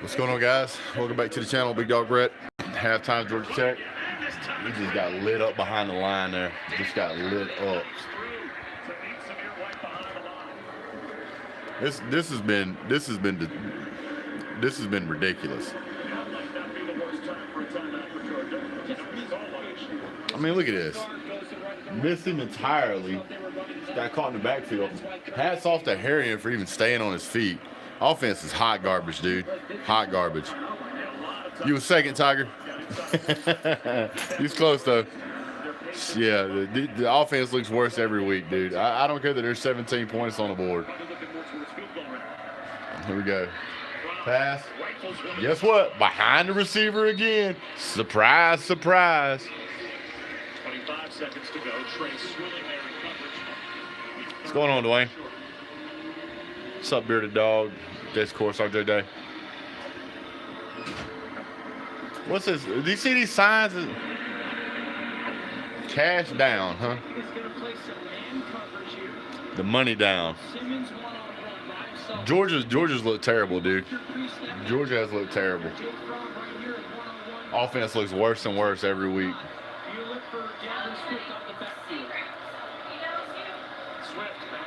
What's going on, guys? Welcome back to the channel. Big Dog Brett. Halftime, Georgia Tech. We just got lit up behind the line there. Just got lit up. This has been ridiculous. I mean, look at this. Missing entirely. Got caught in the backfield. Hats off to Harrion for even staying on his feet. Offense is hot garbage, dude. Hot garbage. You was second, Tiger. He was close, though. Yeah, the offense looks worse every week, dude. I don't care that there's 17 points on the board. Here we go. Pass. Guess what? Behind the receiver again. Surprise, surprise. 25 seconds to go. Trey swilling there in coverage. What's going on, Dwayne? What's up, bearded dog? Discourse RJ Day. What's this? Do you see these signs? Cash down, huh? The money down. Georgia's looked terrible, dude. Georgia has looked terrible. Offense looks worse and worse every week.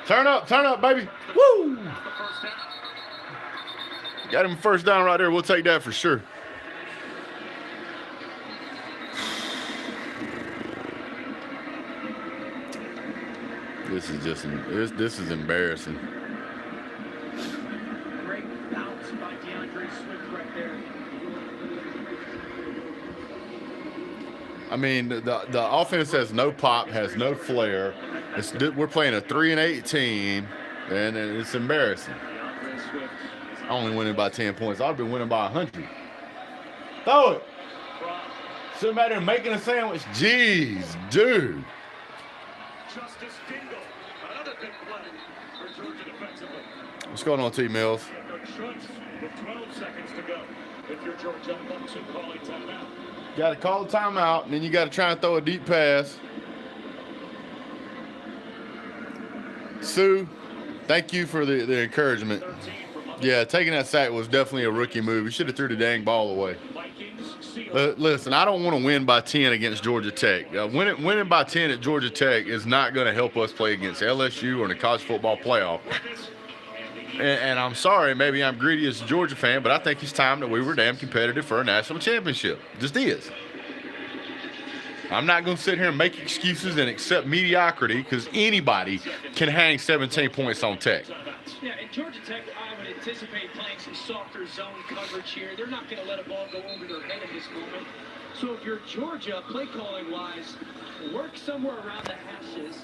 Turn up, baby. Woo! Got him first down right there. We'll take that for sure. This is just this is embarrassing. Great bounce by DeAndre Swift right there. I mean, the offense has no pop, has no flair. We're playing a 3-8 team, and it's embarrassing. Only winning by 10 points. I've been winning by 100. Throw it. Somebody there making a sandwich. Jeez, dude. What's going on, T Mills? Got to call a timeout, and then you got to try and throw a deep pass. Sue, thank you for the encouragement. Yeah, taking that sack was definitely a rookie move. He should have threw the dang ball away. Listen, I don't want to win by 10 against Georgia Tech. Winning by 10 at Georgia Tech is not going to help us play against LSU or in the college football playoff. And I'm sorry, maybe I'm greedy as a Georgia fan, but I think it's time that we were damn competitive for a national championship. Just is. I'm not going to sit here and make excuses and accept mediocrity because anybody can hang 17 points on Tech. Yeah, and Georgia Tech, I would anticipate playing some softer zone coverage here. They're not going to let a ball go over their head in this moment. So if you're Georgia, play calling wise, work somewhere around the hashes.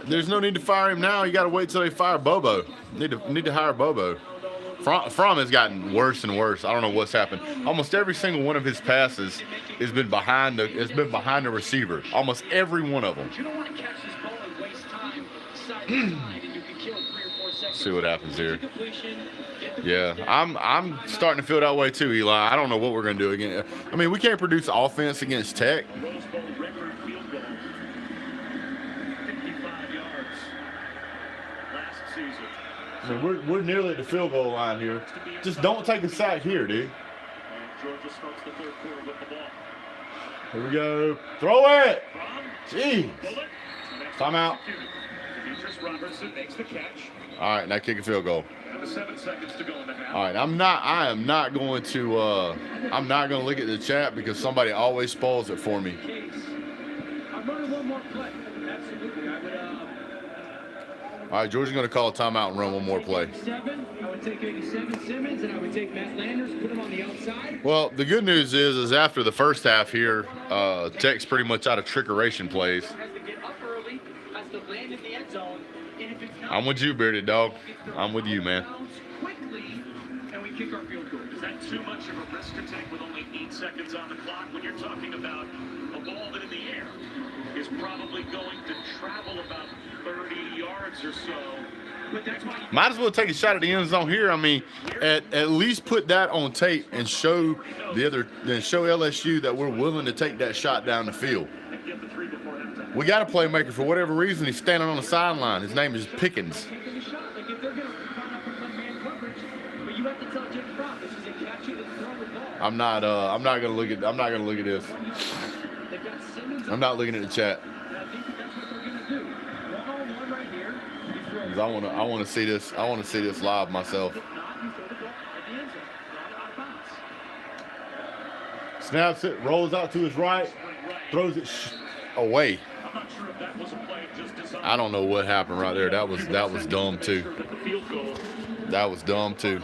There's no need to fire him now. You got to wait till they fire Bobo. Need to hire Bobo. Fromm has gotten worse and worse. I don't know what's happened. Almost every single one of his passes has been behind the receiver. Almost every one of them. You don't want to catch this ball and waste time side to side, and you can kill 3 or 4 seconds. See what happens here. Yeah, I'm starting to feel that way too, Eli. I don't know what we're gonna do again. I mean, we can't produce offense against Tech. I mean, we're nearly at the field goal line here. Just don't take a sack here, dude. Here we go. Throw it. Jeez. Timeout. All right, now kick a field goal. All right, I am not going to look at the chat because somebody always spoils it for me. I'm running one more play. Absolutely. All right, Georgia's going to call a timeout and run one more play. I would take 87 Simmons, and I would take Matt Landers, put him on the outside. Well, the good news is after the first half here, Tech's pretty much out of trickeration plays. I'm with you, bearded dog. I'm with you, man. And we kick our field goal. Is that too much of a risk to take with only 8 seconds on the clock when you're talking about a ball that in the air is probably going to travel about 30 yards or so? But that's why might as well take a shot at the end zone here. I mean, at least put that on tape and show show LSU that we're willing to take that shot down the field. We got a playmaker for whatever reason. He's standing on the sideline. His name is Pickens. But you have to tell I'm not gonna look at this. I'm not looking at the chat. 'Cause I wanna see this. I wanna see this live myself. Snaps it, rolls out to his right, throws it away. I don't know what happened right there. That was dumb too. That was dumb too.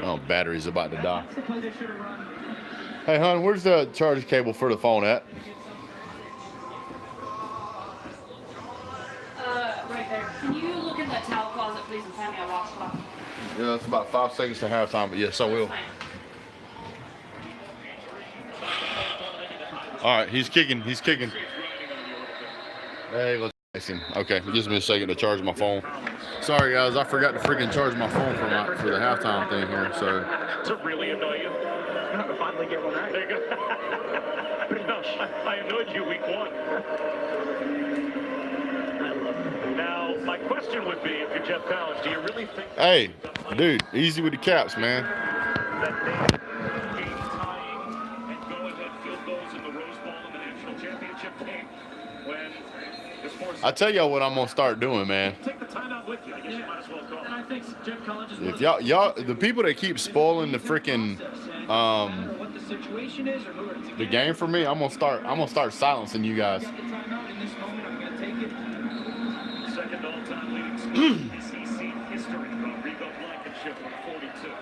Oh, battery's about to die. Hey, hon, where's the charge cable for the phone at? Right there. Can you look in that towel closet, please, and find me a washcloth? Yeah, it's about 5 seconds to halftime, but yes, I will. All right, he's kicking. Hey, let's face him. Okay, it gives me a second to charge my phone. Sorry, guys, I forgot to freaking charge my phone for the halftime thing here. So. To really annoy you. Finally get one out. There you go. No, I annoyed you week 1. Now, my question would be, if you're Jeff Collins, do you really think? Hey, dude, easy with the caps, man. That they game tying and go-ahead field goals in the Rose Bowl in the national championship game when it's more. I tell y'all what I'm gonna start doing, man. Take the timeout with you. I guess you might as well call. And I think Jeff Collins is. If y'all, the people that keep spoiling the freaking the game for me, I'm gonna start silencing you guys. Second all-time leading scorer in SEC history. Rodrigo Blankenship with 42.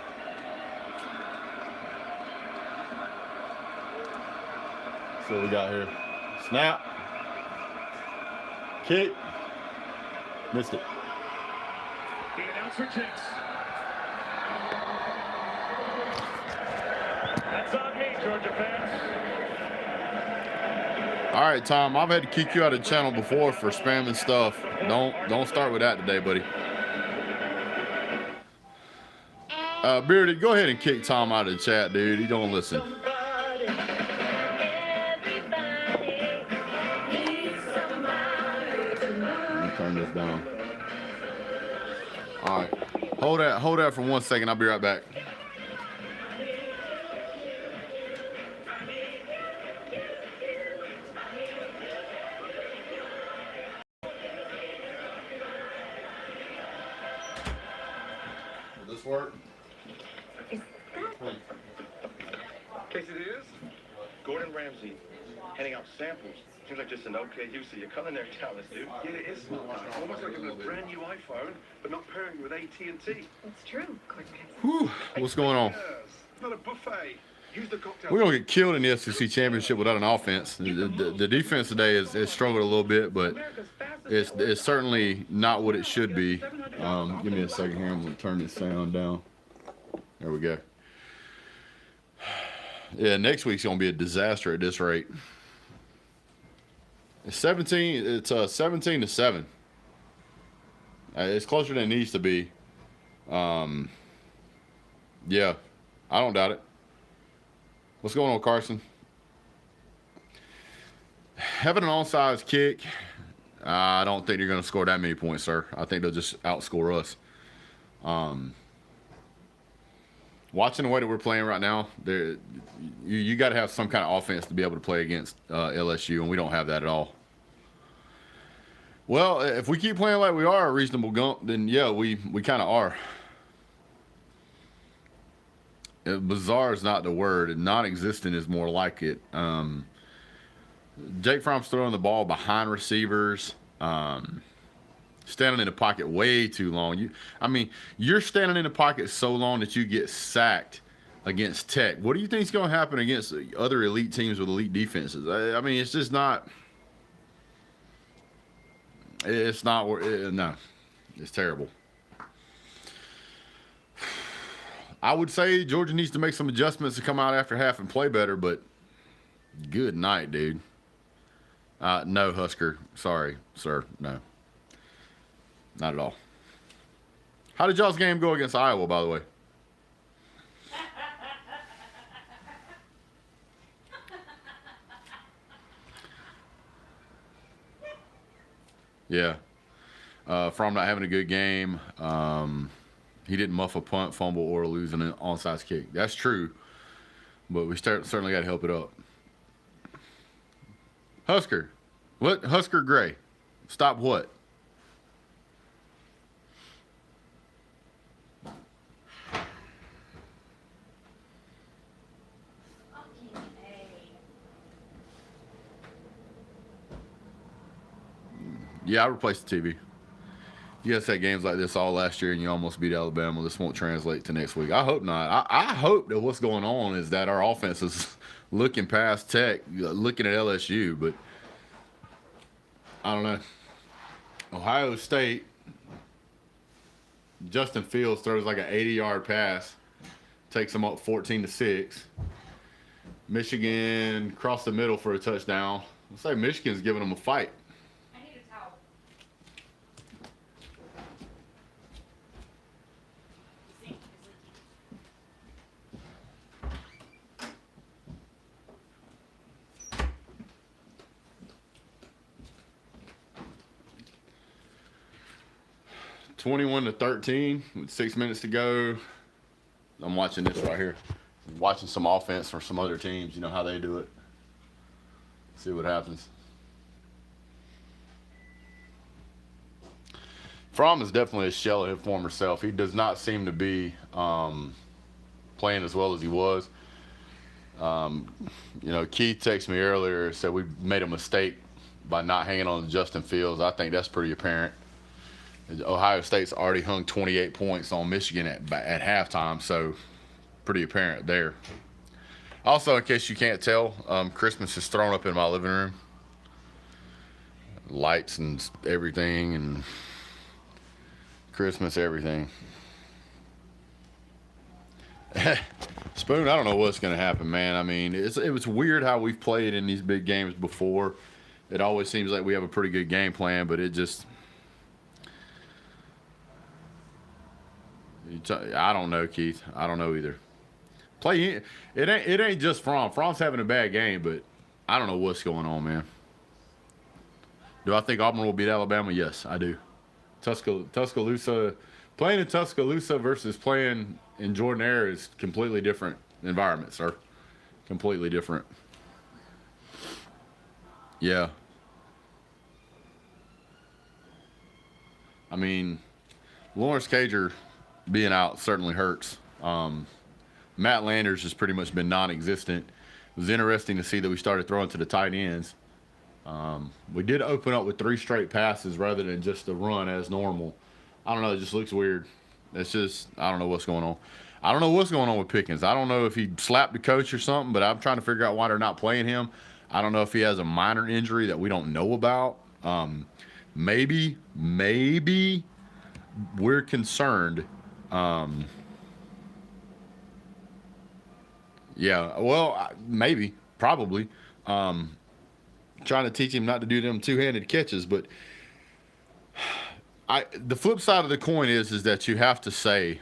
So what we got here. Snap. Kick. Missed it. The announcer checks. That's on me, Georgia fans. All right, Tom. I've had to kick you out of the channel before for spamming stuff. Don't start with that today, buddy. Bearded, go ahead and kick Tom out of the chat, dude. He don't listen. Turn this down. All right, hold that for 1 second. I'll be right back. Will this work? Case it is, Gordon Ramsay handing out samples. Seems like just an okay use of your culinary talents, dude. Yeah, it is. Almost like a brand new iPhone, but not pairing with AT&T. It's true, Gordon Ramsay. Whew, what's going on? Yes, not a buffet. Use the cocktail. We're gonna get killed in the SEC championship without an offense. The defense today has struggled a little bit, but it's certainly not what it should be. Give me a second here. I'm gonna turn this sound down. There we go. Yeah, next week's gonna be a disaster at this rate. It's 17. It's 17-7. It's closer than it needs to be. Yeah, I don't doubt it. What's going on, Carson? Having an onside kick, I don't think they're going to score that many points, sir. I think they'll just outscore us. Watching the way that we're playing right now, you got to have some kind of offense to be able to play against LSU, and we don't have that at all. Well, if we keep playing like we are a reasonable gump, then yeah, we kind of are. Bizarre is not the word. Non-existent is more like it. Jake Fromm's throwing the ball behind receivers, standing in the pocket way too long. You're standing in the pocket so long that you get sacked against Tech. What do you think is going to happen against other elite teams with elite defenses? I mean, it's just not. It's not. No, it's terrible. I would say Georgia needs to make some adjustments to come out after half and play better, but good night, dude. No, Husker. Sorry, sir. No. Not at all. How did y'all's game go against Iowa, by the way? Yeah. From not having a good game. He didn't muff a punt, fumble, or lose an onside kick. That's true, but we certainly got to help it up. Husker. What? Husker Gray. Stop what? Yeah, I replaced the TV. You guys had games like this all last year and you almost beat Alabama. This won't translate to next week. I hope not. I hope that what's going on is that our offense is looking past Tech, looking at LSU, but I don't know. Ohio State, Justin Fields throws like an 80-yard pass, takes them up 14-6. Michigan crossed the middle for a touchdown. Looks like Michigan's giving them a fight. 21-13 with 6 minutes to go. I'm watching this right here. I'm watching some offense from some other teams. You know how they do it. See what happens. Fromm is definitely a shell of his former self. He does not seem to be playing as well as he was. You know, Keith texted me earlier, said we made a mistake by not hanging on to Justin Fields. I think that's pretty apparent. Ohio State's already hung 28 points on Michigan at halftime, so pretty apparent there. Also, in case you can't tell, Christmas is thrown up in my living room. Lights and everything, and Christmas everything. Spoon, I don't know what's going to happen, man. I mean, it was weird how we've played in these big games before. It always seems like we have a pretty good game plan, but it just... I don't know, Keith. I don't know either. It ain't just Fromm. Fromm's having a bad game, but I don't know what's going on, man. Do I think Auburn will beat Alabama? Yes, I do. Tuscaloosa, playing in Tuscaloosa versus playing in Jordan-Hare is completely different environments, sir. Completely different. Yeah. I mean, Lawrence Cager being out certainly hurts. Matt Landers has pretty much been non-existent. It was interesting to see that we started throwing to the tight ends. We did open up with 3 straight passes rather than just a run as normal. I don't know. It just looks weird. It's just, I don't know what's going on. I don't know what's going on with Pickens. I don't know if he slapped the coach or something, but I'm trying to figure out why they're not playing him. I don't know if he has a minor injury that we don't know about. Maybe we're concerned. Yeah, well, maybe, probably. Trying to teach him not to do them two-handed catches, but the flip side of the coin is that you have to say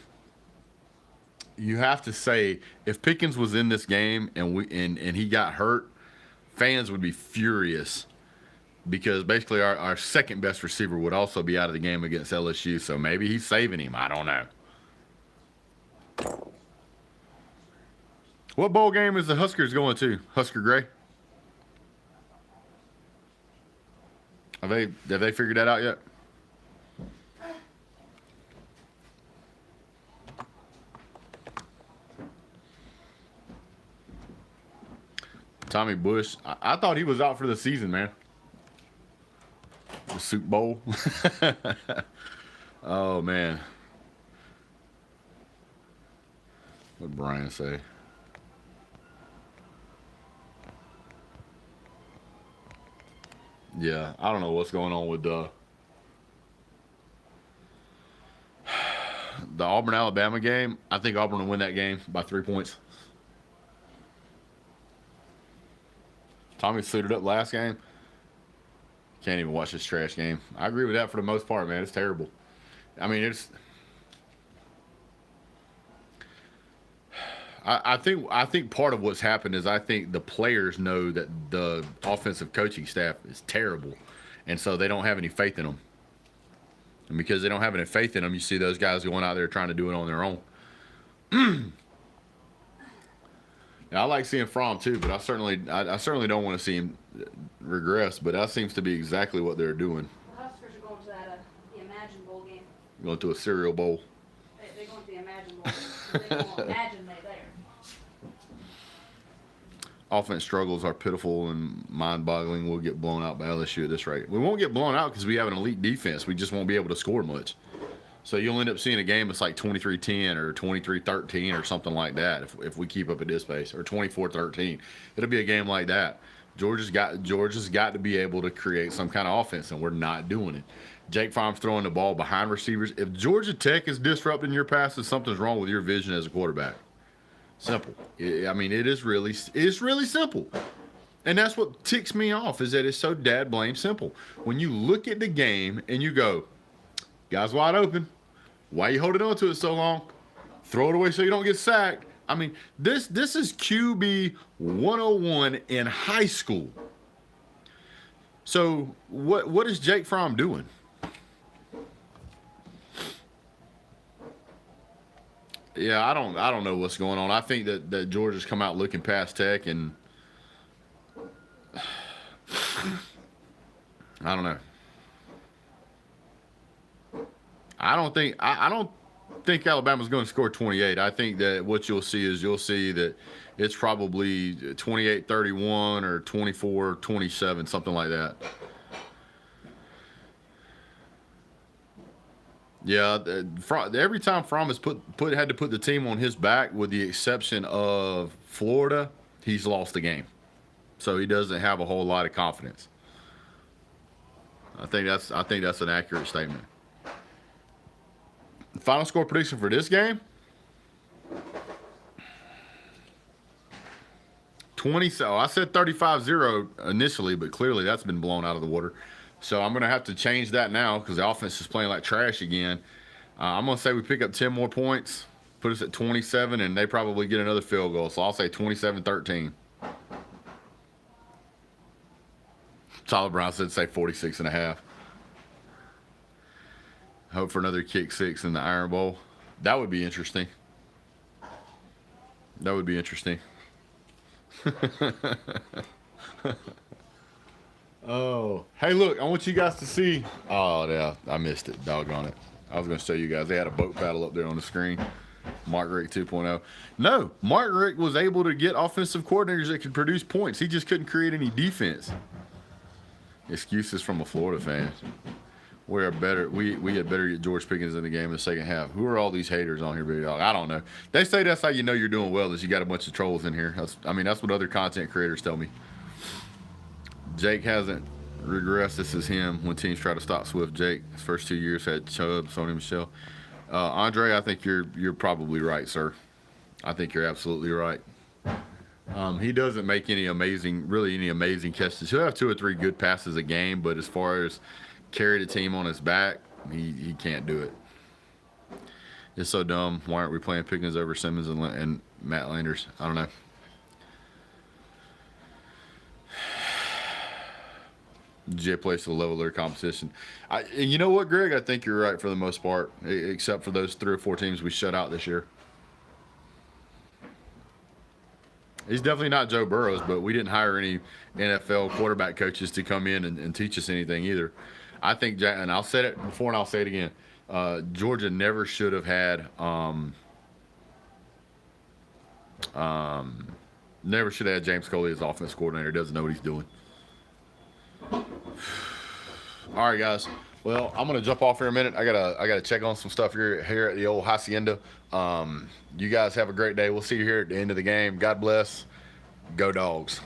if Pickens was in this game and he got hurt, fans would be furious because basically our second best receiver would also be out of the game against LSU. So maybe he's saving him. I don't know. What bowl game is the Huskers going to? Husker Gray? Have they figured that out yet? Tommy Bush. I thought he was out for the season, man. The Soup Bowl. Oh, man. What'd Brian say? Yeah, I don't know what's going on with the Auburn-Alabama game. I think Auburn will win that game by 3 points. Tommy suited up last game. Can't even watch this trash game. I agree with that for the most part, man. It's terrible. I mean, I think part of what's happened is I think the players know that the offensive coaching staff is terrible, and so they don't have any faith in them. And because they don't have any faith in them, you see those guys going out there trying to do it on their own. Now, I like seeing Fromm too, but I certainly don't want to see him regress. But that seems to be exactly what they're doing. The Huskers are going to that the Imagine Bowl game. Going to a cereal bowl. They're going to the Imagine Bowl. They won't imagine they're there. Offense struggles are pitiful and mind-boggling. We'll get blown out by LSU at this rate. We won't get blown out because we have an elite defense. We just won't be able to score much. So you'll end up seeing a game that's like 23-10 or 23-13 or something like that if we keep up at this pace, or 24-13. It'll be a game like that. Georgia's got to be able to create some kind of offense, and we're not doing it. Jake Fromm's throwing the ball behind receivers. If Georgia Tech is disrupting your passes, something's wrong with your vision as a quarterback. Simple. I mean, it's really simple. And that's what ticks me off, is that it's so dad blame simple. When you look at the game and you go, guy's wide open. Why are you holding on to it so long? Throw it away so you don't get sacked. I mean, this is QB 101 in high school. So what is Jake Fromm doing? Yeah, I don't know what's going on. I think that Georgia's come out looking past Tech, and I don't know. I don't think Alabama's going to score 28. I think that what you'll see that it's probably 28-31 or 24-27, something like that. Yeah, every time Fromm has had to put the team on his back, with the exception of Florida, he's lost the game. So he doesn't have a whole lot of confidence. I think that's an accurate statement. Final score prediction for this game? 20. So I said 35-0 initially, but clearly that's been blown out of the water. So I'm going to have to change that now because the offense is playing like trash again. I'm going to say we pick up 10 more points, put us at 27, and they probably get another field goal. So I'll say 27-13. Tyler Brown said say 46.5. Hope for another kick six in the Iron Bowl. That would be interesting. That would be interesting. Oh, hey, look, I want you guys to see. Oh, yeah, I missed it. Doggone it. I was going to show you guys. They had a boat paddle up there on the screen. Mark Richt 2.0. No, Mark Richt was able to get offensive coordinators that could produce points. He just couldn't create any defense. Excuses from a Florida fan. We had better get George Pickens in the game in the second half. Who are all these haters on here, Big Dog? I don't know. They say that's how you know you're doing well, is you got a bunch of trolls in here. That's what other content creators tell me. Jake hasn't regressed. This is him when teams try to stop Swift. Jake, his first 2 years, had Chubb, Sony Michel. Andre, I think you're probably right, sir. I think you're absolutely right. He doesn't make any amazing catches. He'll have 2 or 3 good passes a game, but as far as carry the team on his back, he can't do it. It's so dumb. Why aren't we playing Pickens over Simmons and Matt Landers? I don't know. Jet plays to the level of their competition. And you know what, Greg? I think you're right for the most part, except for those 3 or 4 teams we shut out this year. He's definitely not Joe Burrows, but we didn't hire any NFL quarterback coaches to come in and teach us anything either. I think, and I'll say it before and I'll say it again, Georgia never should have had James Coley as offense coordinator. Doesn't know what he's doing. All right, guys. Well, I'm gonna jump off here a minute. I gotta check on some stuff here at the old Hacienda. You guys have a great day. We'll see you here at the end of the game. God bless. Go Dogs.